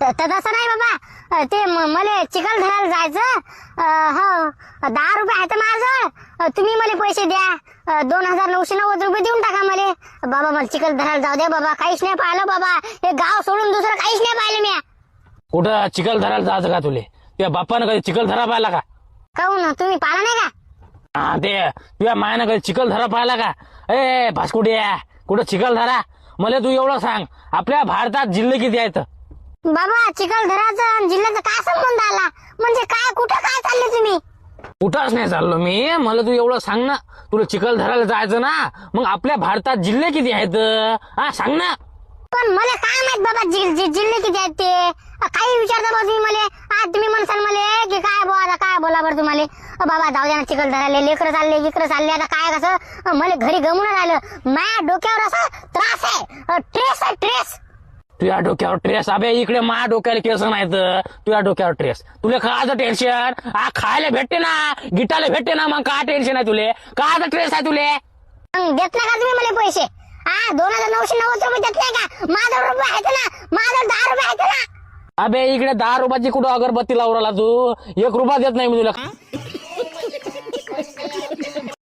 तसं नाही बाबा, ते मला चिखल धरायला जायचं. हो 10 रुपये आहेत माझं. तुम्ही मला पैसे द्या. 2990 रुपये देऊन टाका मला. बाबा मला चिखल धरायला जाऊ द्या बाबा. काहीच नाही पाहिलं बाबा. हे गाव सोडून दुसरं काहीच नाही पाहिलं मी. कुठं चिखल धरायला जायचं का तुले? तुझ्या बाप्पानं कधी चिखल धरा पाहिला का? काहून तुम्ही पाहिलं नाही का? हा ते तुझ्या मायानं कधी चिखल धरा पाहिला का? ए भास्कुड्या, कुठं चिखल धरा? मला तू एवढं सांग, आपल्या भारतात जिल्हे किती आहेत? बाबा चिखलदराचा आणि जिल्ह्याचा काय संबंध आला? म्हणजे काय, कुठं काय चालले तुम्ही? कुठंच नाही चाललो मी. मला तू एवढं सांग ना, तुला चिखल धरायला जायचं ना, मग आपल्या भारतात जिल्हे किती आहेत? हा सांग ना. पण मला काय माहित बाबा जिल्हे किती आहेत ते? काही विचारता बा तुम्ही मला. आज तुम्ही म्हणसाल मला की काय बुवा, आता काय बोला बरं तुम्हाला. बाबा जाऊ द्या ना, चिखल धरायला लेकरं चालले इकडं चालले. आता काय कसं मला घरी गमून राहिलं. माझ्या डोक्यावर असा त्रास आहे, ट्रेस आहे ट्रेस. तुझ्या डोक्यावर ट्रेस? अबे इकडे मा डोक्याला केस नाहीत, तुझ्या डोक्यावर ट्रेस. तुला कायचं टेन्शन? खायला भेटते ना, गिटाला भेटते ना, मग काय टेन्शन आहे तुले? कायचं ट्रेस आहे तुले? देत नाही का तुम्ही मला पैसे? 2990 रुपये देत नाही का? माझा रुपये आहेत ना, माझा 10 रुपये आहेत ना. अबे इकडे 10 रुपयाची कुठं अगरबत्ती लावला तू? 1 रुपया देत नाही मी तुला.